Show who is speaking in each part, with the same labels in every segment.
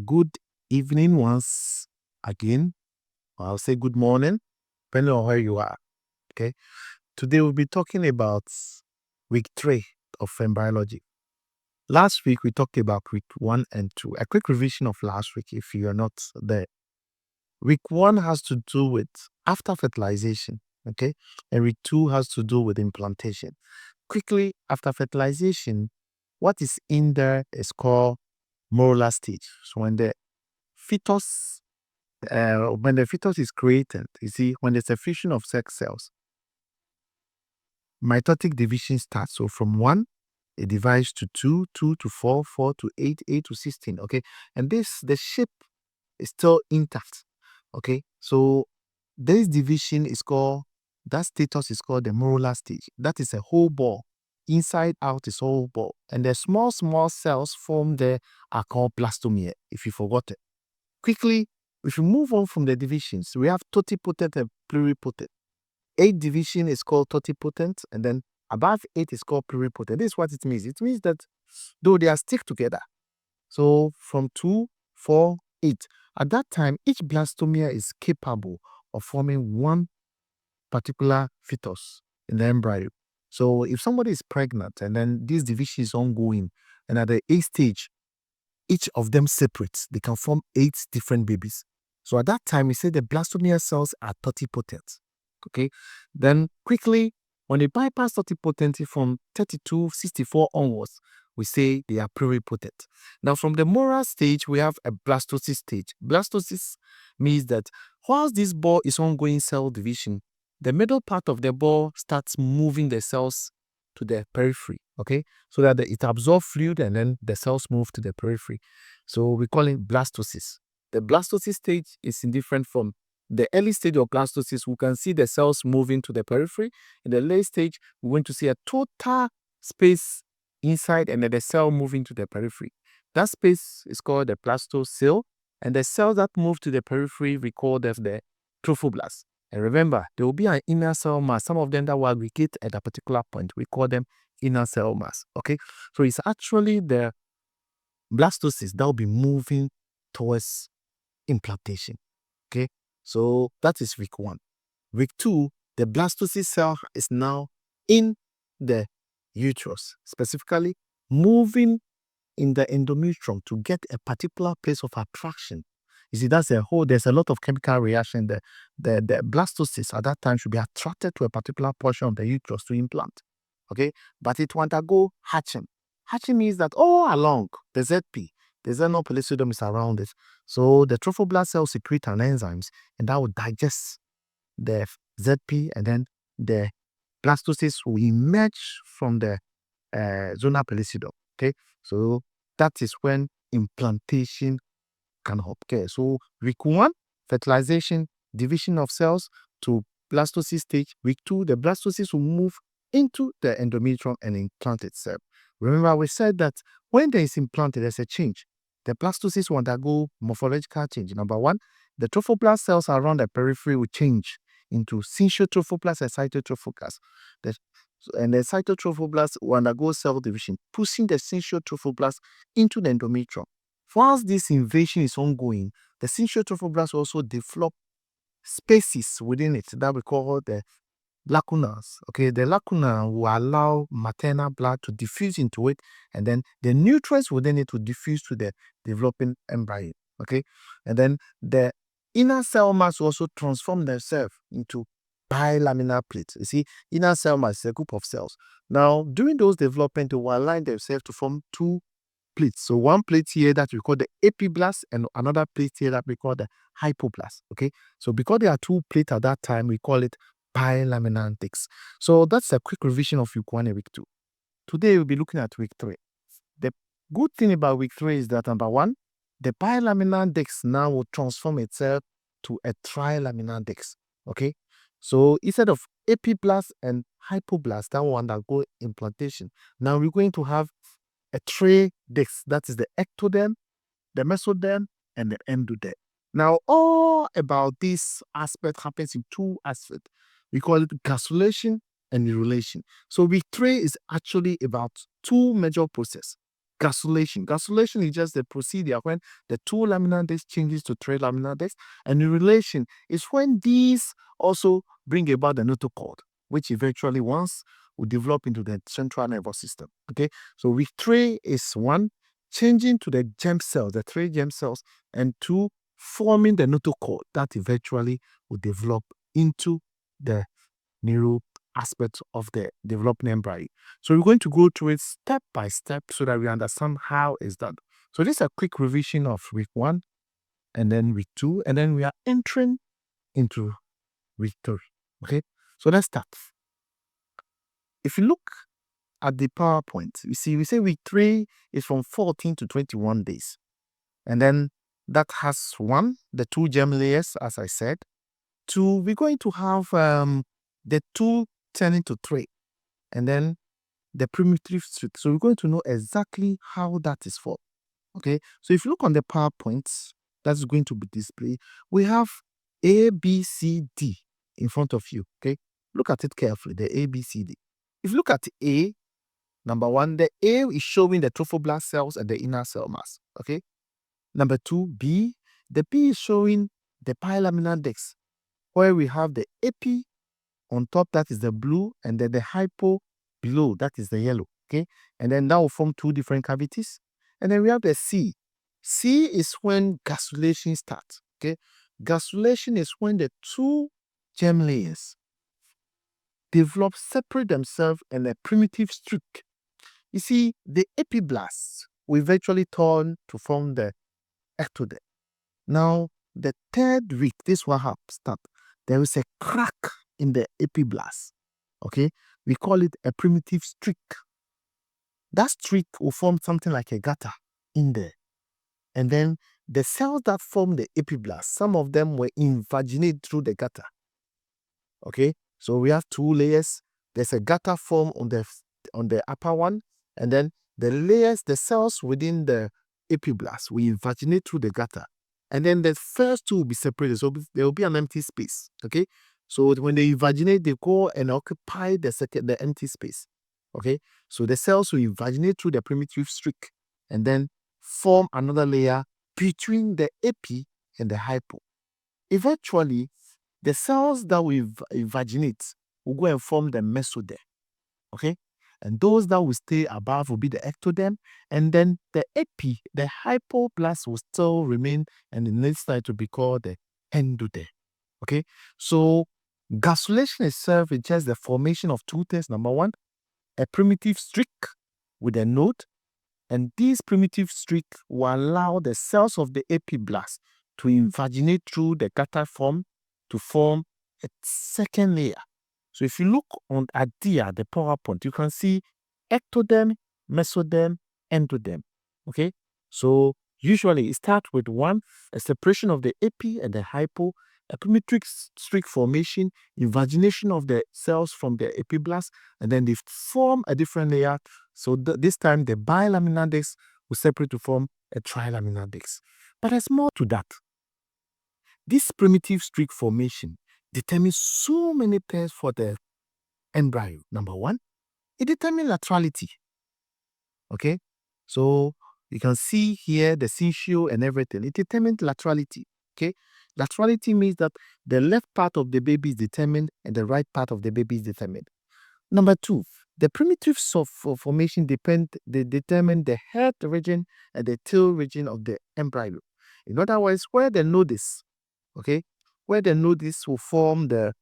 Speaker 1: Good evening once again. I'll say good morning, depending on where you are. Okay. Today we'll be talking about week 3 of embryology. Last week we talked about week 1 and 2. A quick revision of last week if you are not there. Week 1 has to do with after fertilization. Okay. And week 2 has to do with implantation. Quickly, after fertilization, what is in there is called molar stage. So when the fetus is created, you see, when there's a fusion of sex cells, mitotic division starts. So from 1, it divides to 2, 2 to 4, 4 to 8, 8 to 16. Okay. And the shape is still intact. Okay. So this division is called, that status is called the molar stage. That is a whole ball. Inside out is whole ball. And the small cells formed there are called blastomere, if you forgot it. Quickly, if you move on from the divisions, we have totipotent and pluripotent. 8 division is called totipotent, and then above 8 is called pluripotent. This is what it means. It means that though they are stick together, so from 2, 4, 8, at that time, each blastomere is capable of forming one particular fetus in the embryo. So if somebody is pregnant and then this division is ongoing, and at the 8th stage, each of them separate, they can form 8 different babies. So at that time, we say the blastomere cells are totipotent. Okay. Then quickly, when they bypass totipotency from 32, 64 onwards, we say they are pluripotent. Now, from the molar stage, we have a blastocyst stage. Blastocyst means that whilst this ball is ongoing cell division, the middle part of the ball starts moving the cells to the periphery, okay, so that it absorbs fluid and then the cells move to the periphery. So we call it blastocyst. The blastocyst stage is indifferent from the early stage of blastocyst. We can see the cells moving to the periphery. In the late stage, we're going to see a total space inside and then the cell moving to the periphery. That space is called the blastocell, and the cells that move to the periphery we call them the trophoblasts. And remember, there will be an inner cell mass. Some of them that will aggregate at a particular point. We call them inner cell mass. Okay. So it's actually the blastocyst that will be moving towards implantation. Okay. So that is week 1. Week 2, the blastocyst cell is now in the uterus, specifically moving in the endometrium to get a particular place of attraction. You see, there's a lot of chemical reaction. The blastocyst at that time should be attracted to a particular portion of the uterus to implant. Okay, but it will undergo hatching. Hatching means that all along the ZP, the xenopellucidum is around it. So the trophoblast cells secrete an enzymes and that will digest the ZP, and then the blastocyst will emerge from the zona pellucidum. Okay, so that is when implantation can happen. Okay, so week 1, fertilization, division of cells to blastocyst stage. Week 2, the blastocyst will move into the endometrium and implant itself. Remember, we said that when there is implanted, there's a change. The blastocyst will undergo morphological change. Number 1, the trophoblast cells around the periphery will change into syncytiotrophoblasts and cytotrophoblasts. And the cytotrophoblasts will undergo cell division, pushing the syncytiotrophoblasts into the endometrium. Whilst this invasion is ongoing, the syncytiotrophoblasts also develop spaces within it that we call the lacunas. Okay, the lacuna will allow maternal blood to diffuse into it, and then the nutrients within it will diffuse to the developing embryo. Okay, and then the inner cell mass also transform themselves into bilaminar plates. You see, inner cell mass is a group of cells. Now, during those development, they will align themselves to form 2 plates. So one plate here that we call the epiblast, and another plate here that we call the hypoblast. Okay, so because there are 2 plates at that time, we call it bilaminar discs. So that's a quick revision of week 1 and week 2. Today we'll be looking at week 3. The good thing about week 3 is that number 1, the bilaminar disc now will transform itself to a trilaminar disc. Okay, so instead of epiblast and hypoblast that will undergo implantation, now we're going to have a 3 discs. That is the ectoderm, the mesoderm, and the endoderm. Now, all about this aspect happens in 2 aspects. We call it gastrulation and neurulation. So week 3 is actually about 2 major processes. Gastrulation. Gastrulation is just the procedure when the two laminar discs changes to three laminar discs, and neurulation is when these also bring about the notochord, which eventually once will develop into the central nervous system. Okay, so week 3 is 1, changing to the germ cells, the 3 germ cells, and 2, forming the notochord that eventually will develop into the neural aspect of the developing embryo. So we're going to go through it step by step so that we understand how it's done. So this is a quick revision of week 1 and then week 2, and then we are entering into week 3. Okay, so let's start. If you look at the PowerPoint, we say week 3 is from 14 to 21 days. And then that has 1, the 2 germ layers, as I said. 2, we're going to have the 2 turning to 3. And then the primitive streak. So we're going to know exactly how that is for. Okay, so if you look on the PowerPoint that's going to be displayed, we have A, B, C, D in front of you. Okay, look at it carefully, the A, B, C, D. If you look at A, number 1, the A is showing the trophoblast cells and the inner cell mass. Okay, number 2, B, the B is showing the bilaminar disc, where we have the epi on top, that is the blue, and then the hypo below, that is the yellow. Okay, and then that will form 2 different cavities. And then we have the C. C is when gastrulation starts. Okay, gastrulation is when the 2 germ layers develop, separate themselves in a primitive streak. You see, the epiblasts will eventually turn to form the ectoderm. Now, the 3rd week, this will start. There is a crack in the epiblast. Okay, we call it a primitive streak. That streak will form something like a gutter in there. And then the cells that form the epiblast, some of them will invaginate through the gutter. Okay, so we have 2 layers. There's a gutter formed on the upper one, and then the layers, the cells within the epiblast will invaginate through the gutter. And then the first 2 will be separated, so there will be an empty space. Okay, so when they invaginate, they go and occupy the empty space. Okay, so the cells will invaginate through the primitive streak and then form another layer between the epi and the hypo. Eventually, the cells that will invaginate will go and form the mesoderm. Okay, and those that will stay above will be the ectoderm, and then the epi, the hypoblast, will still remain, and the next time to be called the endoderm. Okay, so gastrulation itself is just the formation of 2 things. Number 1, a primitive streak with a node, and this primitive streak will allow the cells of the epiblast to invaginate through the gutter form to form a 2nd layer. So if you look at the PowerPoint, you can see ectoderm, mesoderm, endoderm. Okay, so usually it starts with 1, a separation of the epi and the hypo, a primitive streak formation, invagination of the cells from the epiblast, and then they form a different layer. So this time the bilaminar disc will separate to form a trilaminar disc. But there's more to that. This primitive streak formation determines so many things for the embryo. Number 1, it determines laterality. Okay, so you can see here the tissue and everything. It determines laterality. Okay, laterality means that the left part of the baby is determined and the right part of the baby is determined. Number 2, the primitive formation they determine the head region and the tail region of the embryo. In other words, where the node is, okay, where the node is will form the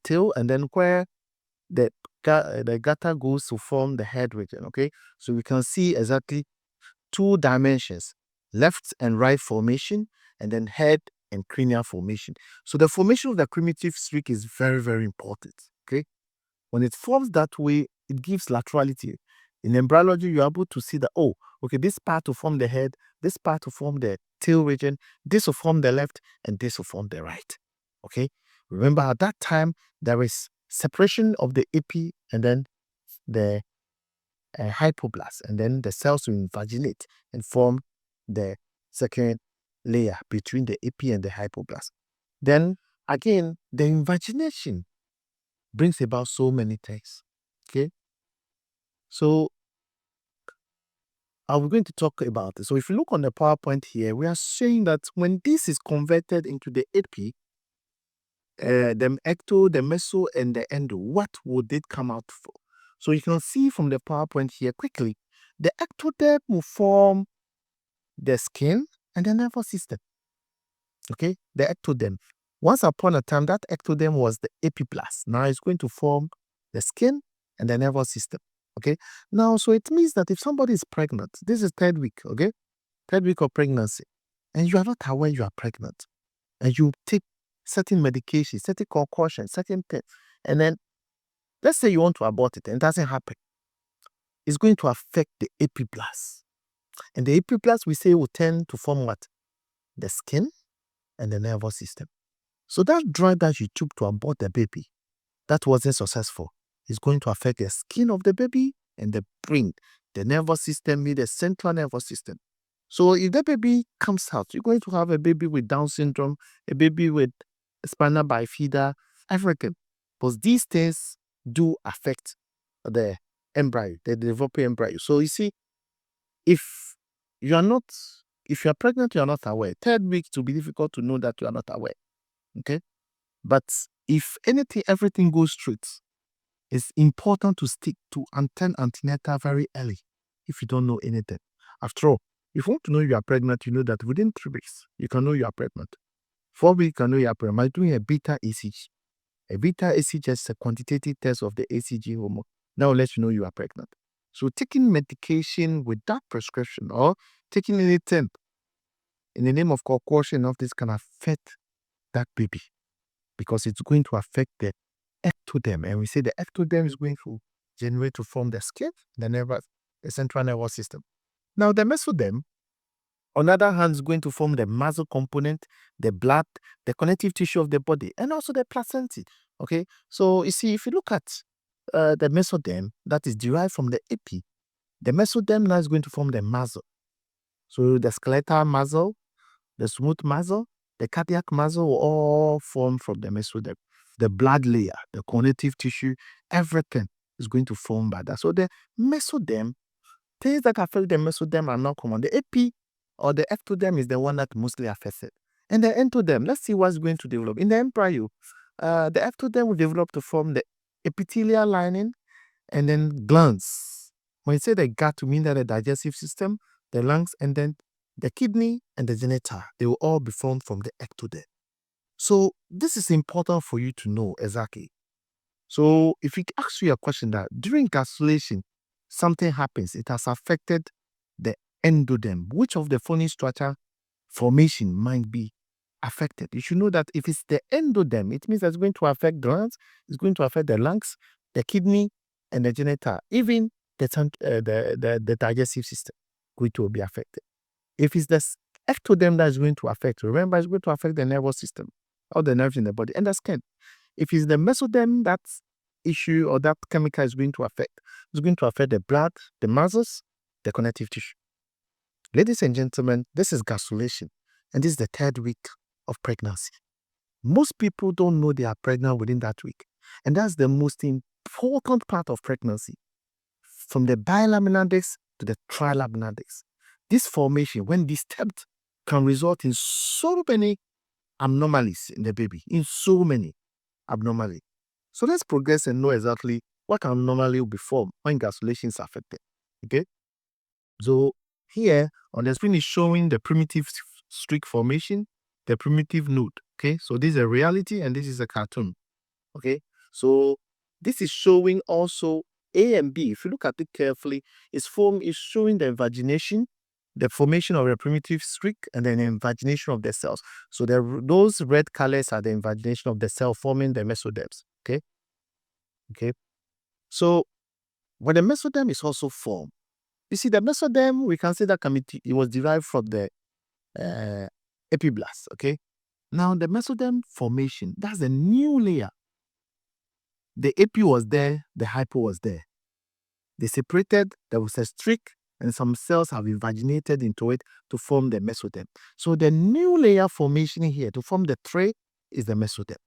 Speaker 1: tail, and then where the gutter goes to form the head region. Okay, so we can see exactly 2 dimensions, left and right formation, and then head and cranial formation. So the formation of the primitive streak is very, very important. Okay, when it forms that way, it gives laterality. In embryology, you're able to see that, oh, okay, this part will form the head, this part will form the tail region, this will form the left, and this will form the right. Okay, remember at that time, there is separation of the epi and then the hypoblast, and then the cells will invaginate and form the 2nd layer between the epi and the hypoblast. Then again, the invagination brings about so many things. Okay, so are we going to talk about it? So if you look on the PowerPoint here, we are saying that when this is converted into the AP, the ecto, the meso, and the endo, what would it come out for? So you can see from the PowerPoint here quickly, the ectoderm will form the skin and the nervous system. Okay, the ectoderm. Once upon a time, that ectoderm was the epiblast. Now it's going to form the skin and the nervous system. Okay, now so it means that if somebody is pregnant, this is third week, okay, third week of pregnancy, and you are not aware you are pregnant, and you take certain medications, certain concussions, certain things, and then let's say you want to abort it and it doesn't happen, it's going to affect the epiblast. And the epiblast, we say, will tend to form what? The skin and the nervous system. So that drug that you took to abort the baby, that wasn't successful. It's going to affect the skin of the baby and the brain, the nervous system, the central nervous system. So if the baby comes out, you're going to have a baby with Down syndrome, a baby with spina bifida, everything. Because these things do affect the embryo, the developing embryo. So you see, if you are not, if you are pregnant, you are not aware. Third week, it will be difficult to know that you are not aware. Okay? But if anything, everything goes straight, it's important to stick to attend antenatal very early if you don't know anything. After all, if you want to know you are pregnant, you know that within 3 weeks, you can know you are pregnant. 4 weeks, you can know you are pregnant by doing a beta ECG. A beta ECG is a quantitative test of the ACG hormone. That will let you know you are pregnant. So taking medication without prescription or taking anything in the name of concussion of this can affect that baby because it's going to affect the ectoderm. And we say the ectoderm is going to generate to form the skin, the central nervous system. Now the mesoderm, on the other hand, is going to form the muscle component, the blood, the connective tissue of the body, and also the placenta. Okay, so you see, if you look at the mesoderm that is derived from the epi, the mesoderm now is going to form the muscle. So the skeletal muscle, the smooth muscle, the cardiac muscle will all form from the mesoderm. The blood layer, the connective tissue, everything is going to form by that. So the mesoderm, things that affect the mesoderm are not common. The epi or the ectoderm is the one that mostly affects it. And the endoderm, let's see what's going to develop. In the embryo, the ectoderm will develop to form the epithelial lining and then glands. When you say the gut, to mean that the digestive system, the lungs, and then the kidney and the genita, they will all be formed from the ectoderm. So this is important for you to know exactly. So if you ask you a question that during gastrulation, something happens, it has affected the endoderm, which of the following structure formation might be affected? You should know that if it's the endoderm, it means it's going to affect the lungs, it's going to affect the lungs, the kidney, and the genita, even the digestive system going to be affected. If it's the ectoderm that is going to affect, remember, it's going to affect the nervous system, all the nerves in the body, and the skin. If it's the mesoderm that issue or that chemical is going to affect, it's going to affect the blood, the muscles, the connective tissue. Ladies and gentlemen, this is gastrulation, and this is the third week of pregnancy. Most people don't know they are pregnant within that week, and that's the most important part of pregnancy. From the bilaminar disc to the trilaminar disc, this formation, when disturbed, can result in so many abnormalities in the baby, in so many abnormalities. So let's progress and know exactly what abnormality will be formed when gastrulation is affected. Okay, so here on the screen is showing the primitive streak formation, the primitive node. Okay, so this is a reality and this is a cartoon. Okay, so this is showing also A and B. If you look at it carefully, it's showing the invagination, the formation of a primitive streak, and then the invagination of the cells. So those red colors are the invagination of the cell forming the mesoderms. Okay. So when the mesoderm is also formed, you see the mesoderm, we can say that it was derived from the epiblast. Okay. Now the mesoderm formation, that's a new layer. The epi was there, the hypo was there. They separated, there was a streak, and some cells have invaginated into it to form the mesoderm. So the new layer formation here to form the tray is the mesoderm.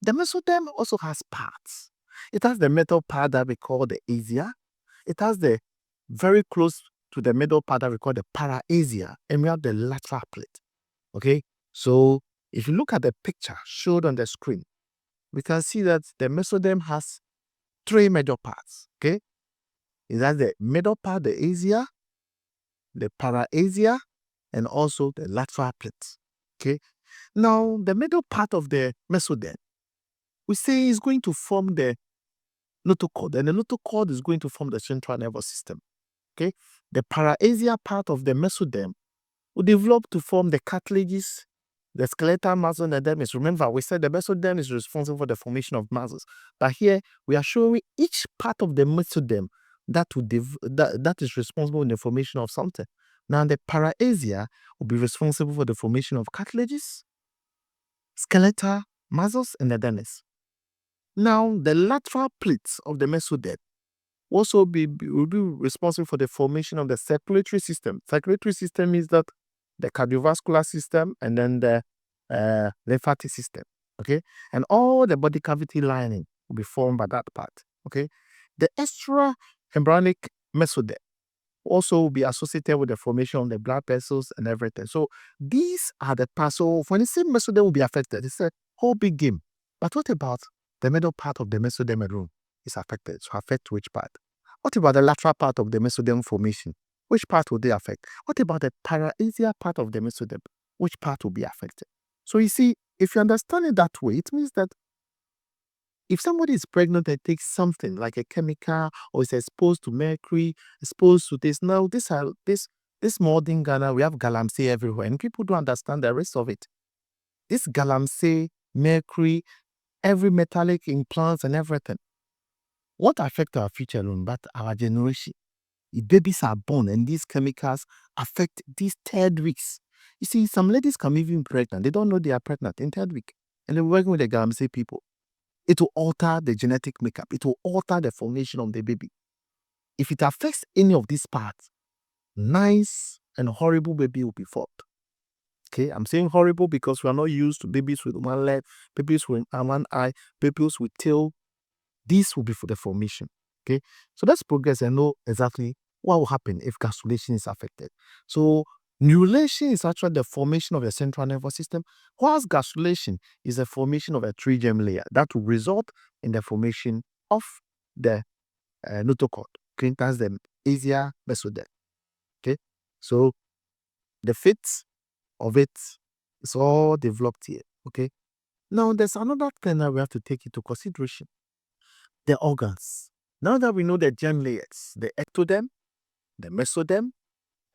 Speaker 1: The mesoderm also has parts. It has the metal part that we call the asia. It has the very close to the middle part that we call the parasia, and we have the lateral plate. Okay, so if you look at the picture showed on the screen, we can see that the mesoderm has three major parts. Okay, it has the middle part, the asia, the parasia, and also the lateral plate. Okay, now the middle part of the mesoderm, we say is going to form the notochord, and the notochord is going to form the central nervous system. Okay, the parasia part of the mesoderm will develop to form the cartilages, the skeletal muscle, and the dermis. Remember, we said the mesoderm is responsible for the formation of muscles, but here we are showing each part of the mesoderm that is responsible in the formation of something. Now, the parasia will be responsible for the formation of cartilages, skeletal muscles, and the dermis. Now, the lateral plates of the mesoderm also will be responsible for the formation of the circulatory system. Circulatory system is that the cardiovascular system and then the lymphatic system. Okay, and all the body cavity lining will be formed by that part. Okay, the extra embryonic mesoderm also will be associated with the formation of the blood vessels and everything. So these are the parts. So when you say mesoderm will be affected, it's a whole big game. But what about the middle part of the mesoderm alone is affected? So affect which part? What about the lateral part of the mesoderm formation? Which part will they affect? What about the parasia part of the mesoderm? Which part will be affected? So you see, if you understand it that way, it means that if somebody is pregnant and takes something like a chemical or is exposed to mercury, exposed to this, now this modern Ghana, we have galamsey everywhere, and people don't understand the rest of it. This galamsey, mercury, every metallic implants and everything, what affect our future alone, but our generation. If babies are born and these chemicals affect these third weeks. You see, some ladies can even be pregnant. They don't know they are pregnant in third week. And they're working with the galamsey people. It will alter the genetic makeup. It will alter the formation of the baby. If it affects any of these parts, nice and horrible baby will be formed. Okay, I'm saying horrible because we are not used to babies with one leg, babies with one eye, babies with tail. This will be for the formation. Okay, so let's progress and know exactly what will happen if gastrulation is affected. So neurulation is actually the formation of the central nervous system, whilst gastrulation is the formation of a three-germ layer that will result in the formation of the notochord. Okay, that's the asia mesoderm. Okay, so the fate of it is all developed here. Okay, now there's another thing that we have to take into consideration: the organs. Now that we know the germ layers, the ectoderm, the mesoderm,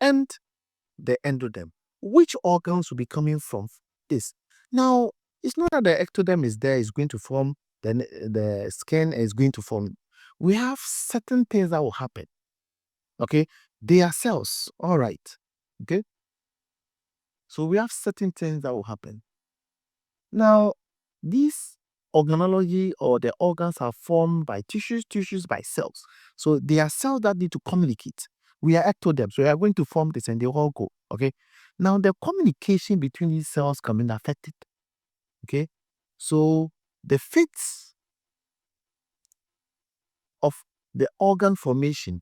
Speaker 1: and the endoderm, which organs will be coming from this? Now, it's not that the ectoderm is there, is going to form, then the skin is going to form. We have certain things that will happen. Okay, they are cells, all right. Okay, so we have certain things that will happen. Now, these organology or the organs are formed by tissues by cells. So they are cells that need to communicate. We are ectoderms, so we are going to form this and they all go. Okay. Now the communication between these cells can be affected. Okay. So the fate of the organ formation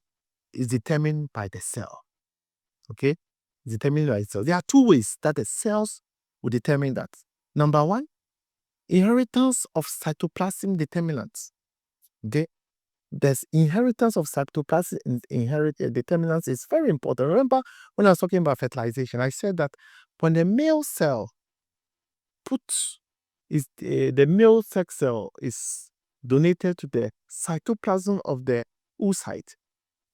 Speaker 1: is determined by the cell. Okay. It's determined by the cell. There are two ways that the cells will determine that. Number one, inheritance of cytoplasmic determinants. Okay, there's inheritance of cytoplasmic determinants is very important. Remember when I was talking about fertilization, I said that when the male cell the male sex cell is donated to the cytoplasm of the oocyte,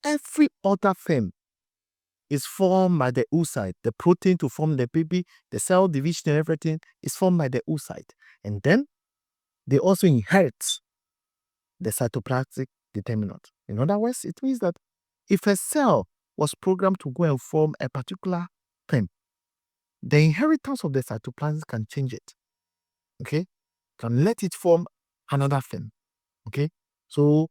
Speaker 1: every other thing is formed by the oocyte. The protein to form the baby, the cell division and everything is formed by the oocyte. And then they also inherit the cytoplasmic determinant. In other words, it means that if a cell was programmed to go and form a particular thing, the inheritance of the cytoplasm can change it. Okay? Can let it form another thing. Okay? So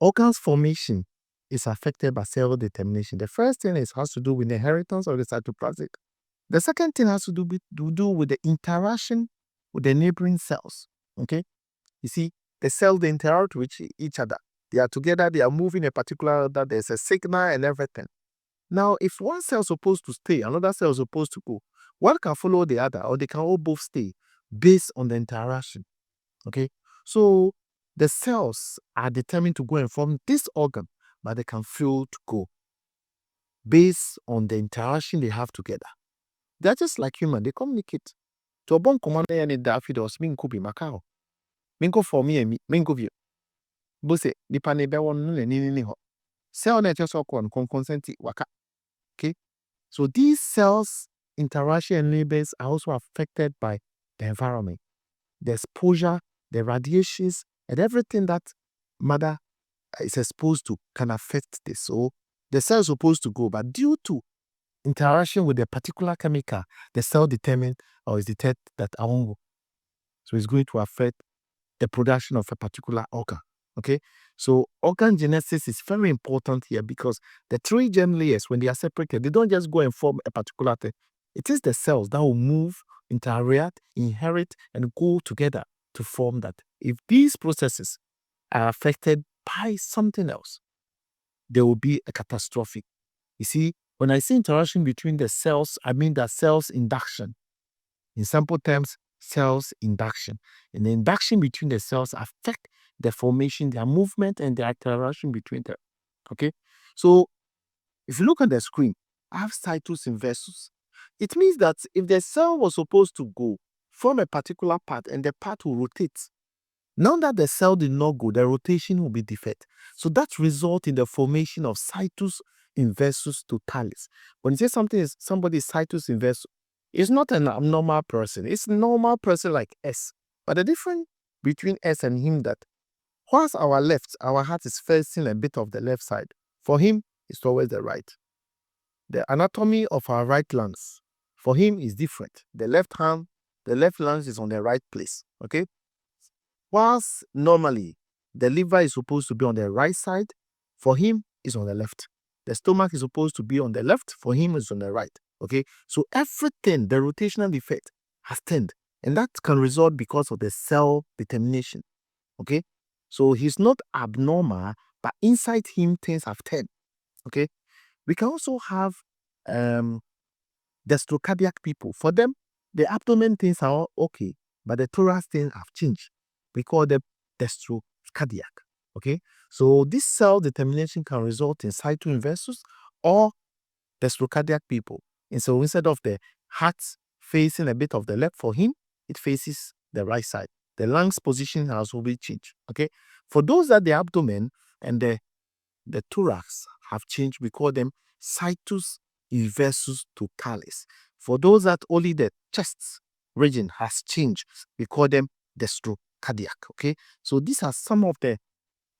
Speaker 1: organs formation is affected by cell determination. The first thing has to do with the inheritance of the cytoplasmic. The second thing has to do with the interaction with the neighboring cells. Okay? You see, the cells, they interact with each other. They are together, they are moving a particular order, there's a signal and everything. Now, if one cell is supposed to stay, another cell is supposed to go, one can follow the other, or they can all both stay based on the interaction. Okay, so the cells are determined to go and form this organ, but they can fail to go based on the interaction they have together. They're just like human, they communicate. To bon command any daffy does mean could be macao. Minko for me and me, minko view. Bose, the pane be one ni ho. Cell nature so consenti waka. Okay, so these cells interaction and labels are also affected by the environment, the exposure, the radiations, and everything that mother is exposed to can affect this. So the cell is supposed to go, but due to interaction with a particular chemical, the cell determined or is detected that I won't go. So it's going to affect the production of a particular organ. Okay, so organogenesis is very important here because the three germ layers, when they are separated, they don't just go and form a particular thing. It is the cells that will move, interact, inherit, and go together to form that. If these processes are affected by something else, there will be a catastrophic. You see, when I say interaction between the cells, I mean that cells induction. In simple terms, cells induction. And the induction between the cells affect the formation, their movement, and the interaction between them. Okay? So if you look at the screen, I have cytos inversus. It means that if the cell was supposed to go from a particular part and the part will rotate, now that the cell did not go, the rotation will be defect. So that results in the formation of cytos inversus totalis. When you say somebody is cytos inversus, it's not an abnormal person. It's a normal person like S. But the difference between S and him that whilst our heart is facing a bit of the left side. For him, it's always the right. The anatomy of our right lungs, for him, is different. The left lungs is on the right place. Okay? Whilst normally the liver is supposed to be on the right side, for him is on the left. The stomach is supposed to be on the left, for him is on the right. Okay, so everything, the rotational defect has turned, and that can result because of the cell determination. Okay, so he's not abnormal, but inside him things have turned. Okay, we can also have gastrocardiac people. For them, the abdomen things are all okay, but the thorax things have changed. We call them gastrocardiac. Okay, so this cell determination can result in cytoinversus or gastrocardiac people. And so instead of the heart facing a bit of the left for him, it faces the right side. The lungs position has already changed. Okay, for those that the abdomen and the thorax have changed, we call them cytus inversus totalis. For those that only the chest region has changed, we call them gastrocardiac. Okay, so these are some of the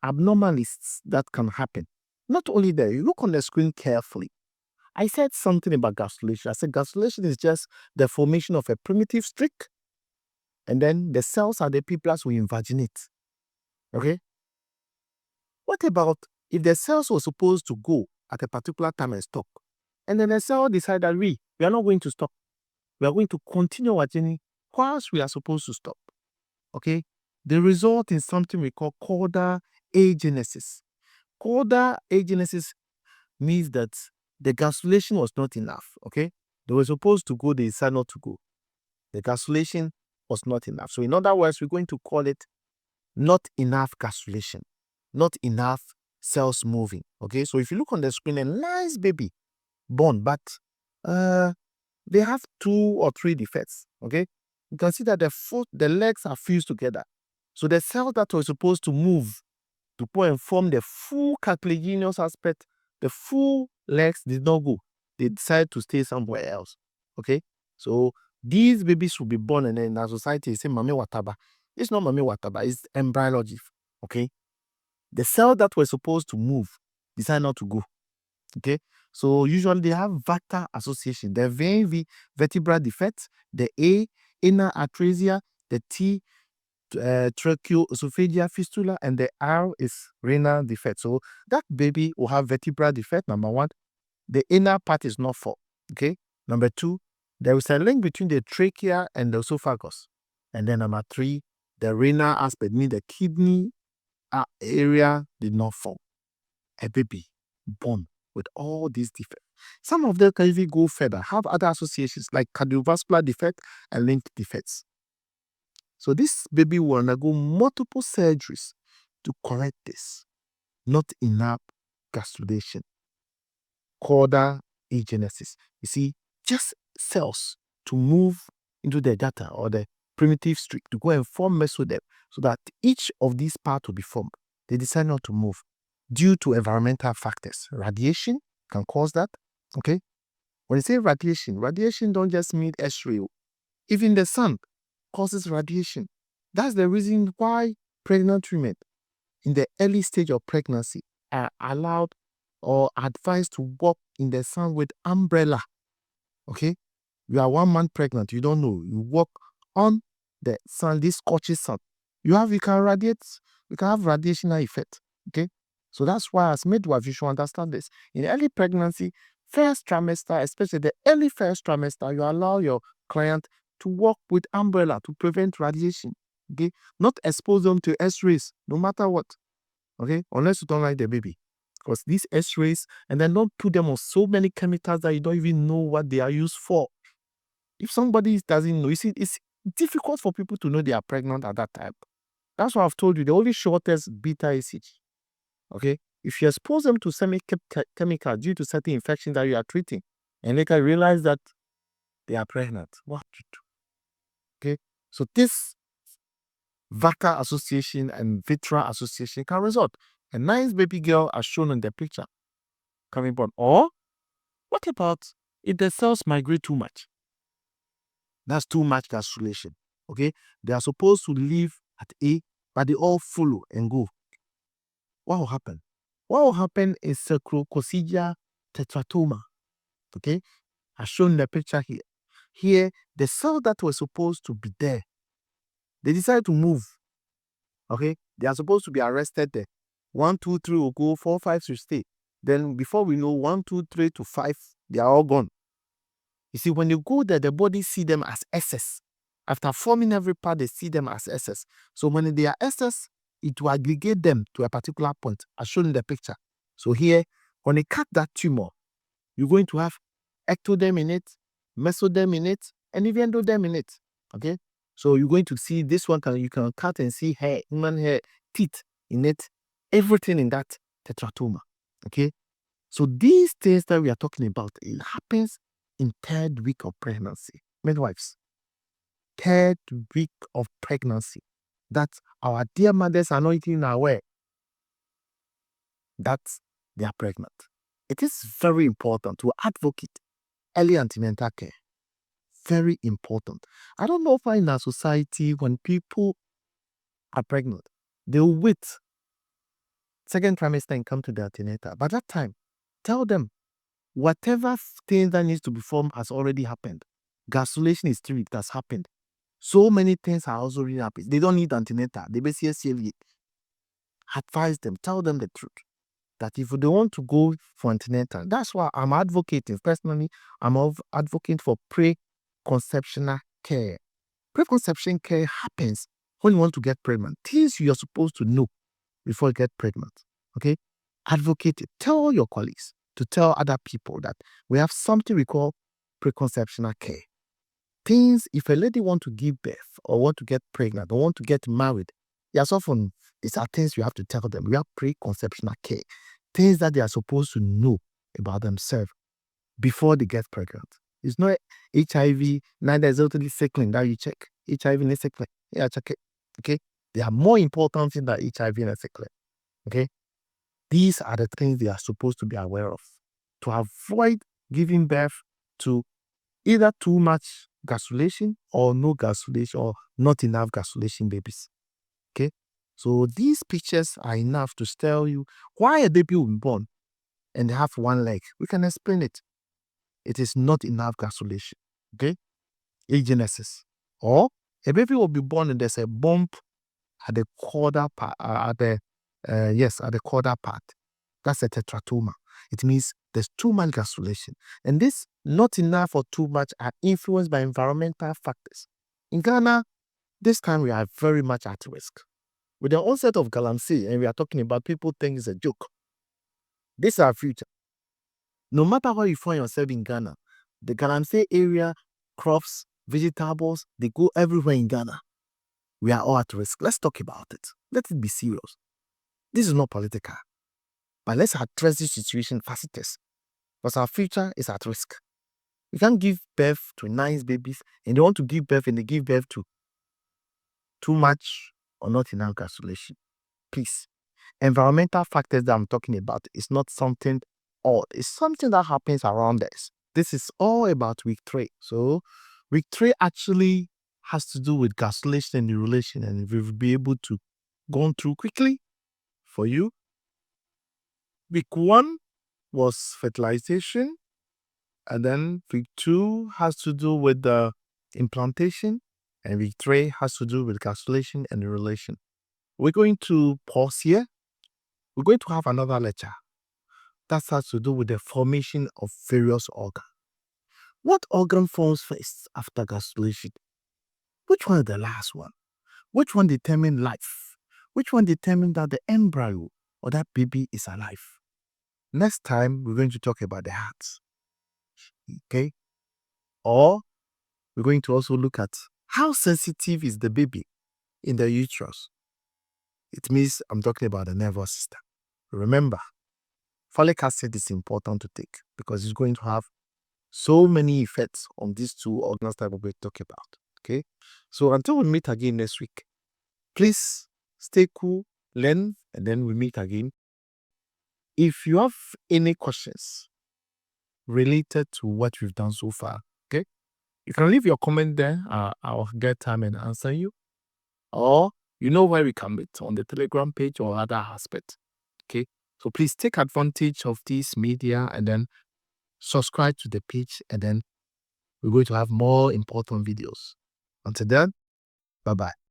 Speaker 1: abnormalities that can happen. Not only that, you look on the screen carefully. I said something about gastrulation. I said gastrulation is just the formation of a primitive streak, and then the cells are the peoples will invaginate. Okay? What about if the cells were supposed to go at a particular time and stop, and then the cell decided that we are not going to stop. We are going to continue our journey whilst we are supposed to stop. Okay? The result is something we call caudal agenesis. Caudal agenesis means that the gastrulation was not enough. Okay? They were supposed to go, they decided not to go. The gastrulation was not enough. So in other words, we're going to call it not enough gastrulation, not enough cells moving. Okay, so if you look on the screen, a nice baby born, but they have 2 or 3 defects. Okay, you can see that the legs are fused together. So the cells that were supposed to move to go and form the full cartilaginous aspect, the full legs did not go. They decided to stay somewhere else. Okay, so these babies will be born, and then in our society, they say mami wataba. It's not mami wataba, it's embryology. Okay, the cell that were supposed to move decided not to go. Okay, so usually they have vector association. The V vertebral defect, the A inner atresia, the T tracheoesophageal fistula, and the R is renal defect. So that baby will have vertebral defect. Number 1, the inner part is not formed. Okay. Number 2, there is a link between the trachea and the esophagus. And then number 3, the renal aspect, means the kidney area did not form. A baby born with all these defects. Some of them can even go further, have other associations like cardiovascular defect and link defects. So this baby will undergo multiple surgeries to correct this. Not enough gastrulation. Organogenesis. You see, just cells to move into the data or the primitive streak to go and form mesoderm so that each of these parts will be formed. They decide not to move due to environmental factors. Radiation can cause that. Okay. When you say radiation, radiation don't just mean X-ray. Even the sun causes radiation. That's the reason why pregnant women in the early stage of pregnancy are allowed or advised to walk in the sun with umbrella. Okay? You are 1 month pregnant, you don't know. You walk on the sun, this scorching sun. You can have radiation effect. Okay? So that's why as midwife, you should understand this. In early pregnancy, first trimester, especially the early first trimester, you allow your client to walk with umbrella to prevent radiation. Okay? Not expose them to X-rays, no matter what. Okay? Unless you don't like the baby. Because these X-rays, and then don't put them on so many chemicals that you don't even know what they are used for. If somebody doesn't know, you see, it's difficult for people to know they are pregnant at that time. That's why I've told you, the only shortest beta ACG. Okay? If you expose them to some chemical due to certain infections that you are treating, and they can realize that they are pregnant, what to do? Okay? So this vaca association and vitral association can result. A nice baby girl as shown in the picture coming born. Or what about if the cells migrate too much? That's too much gastrulation. Okay? They are supposed to live at A, but they all follow and go. What will happen? What will happen is sacrococcygeal teratoma. Okay? As shown in the picture here. Here, the cell that was supposed to be there, they decide to move. Okay? They are supposed to be arrested there. 1, 2, 3 will go, 4, 5 will stay. Then before we know 1, 2, 3 to 5, they are all gone. You see, when you go there, the body see them as excess. After forming every part, they see them as excess. So when they are excess, it will aggregate them to a particular point, as shown in the picture. So here, when they cut that tumor, you're going to have ectoderm in it, mesoderm in it, and even endoderm in it. Okay? So you're going to see this one, you can cut and see hair, human hair, teeth in it, everything in that teratoma. Okay? So these things that we are talking about, it happens in 3rd week of pregnancy. Midwives, 3rd week of pregnancy. That our dear mothers are not even aware that they are pregnant. It is very important to advocate early antenatal care. Very important. I don't know why in our society, when people are pregnant, they will wait 2nd trimester and come to the antenatal. By that time, tell them whatever thing that needs to be formed has already happened. Gastrulation is 3 weeks, that's happened. So many things are also really happening. They don't need antenatal. They basically advise them, tell them the truth. That if they want to go for antenatal, that's why I'm advocating. Personally, I'm advocating for pre-conceptional care. Preconception care happens when you want to get pregnant. Things you're supposed to know before you get pregnant. Okay? Advocate it. Tell your colleagues to tell other people that we have something we call preconceptional care. Things, if a lady want to give birth or want to get pregnant or want to get married, yes, often these are things you have to tell them. We have preconceptional care. Things that they are supposed to know about themselves before they get pregnant. It's not HIV, neither is it sickling that you check. HIV and sickling. Yeah, check it. Okay? There are more important things than HIV and sickling. Okay? These are the things they are supposed to be aware of to avoid giving birth to either too much gastrulation or no gastrulation or not enough gastrulation babies. Okay? So these pictures are enough to tell you why a baby will be born and they have 1 leg. We can explain it. It is not enough gastrulation. Okay? Genesis. Or a baby will be born and there's a bump at the caudal part, at the caudal part. That's a teratoma. It means there's too much gastrulation. And this not enough or too much are influenced by environmental factors. In Ghana, this time we are very much at risk. With the onset of galamsey, and we are talking about people think it's a joke. This is our future. No matter where you find yourself in Ghana, the Galamsey area, crops, vegetables, they go everywhere in Ghana. We are all at risk. Let's talk about it. Let it be serious. This is not political. But let's address this situation facetous. Because our future is at risk. We can't give birth to nice babies and they want to give birth and they give birth to too much or not enough gastrulation. Please. Environmental factors that I'm talking about is not something odd. It's something that happens around us. This is all about week 3. So week 3 actually has to do with gastrulation and neurulation, and we will be able to go through quickly for you. Week 1 was fertilization, and then week 2 has to do with the implantation, and week 3 has to do with gastrulation and neurulation. We're going to pause here. We're going to have another lecture that has to do with the formation of various organs. What organ forms first after gastrulation? Which one is the last one? Which one determines life? Which one determines that the embryo or that baby is alive? Next time, we're going to talk about the heart. Okay? Or we're going to also look at how sensitive is the baby in the uterus. It means I'm talking about the nervous system. Remember, folic acid is important to take because it's going to have so many effects on these two organs that we're going to talk about. Okay? So until we meet again next week, please stay cool, learn, and then we meet again. If you have any questions related to what we've done so far, okay, you can leave your comment there. I'll get time and answer you. Or you know where we can meet on the Telegram page or other aspects. Okay, so please take advantage of this media and then subscribe to the page, and then we're going to have more important videos. Until then, bye-bye.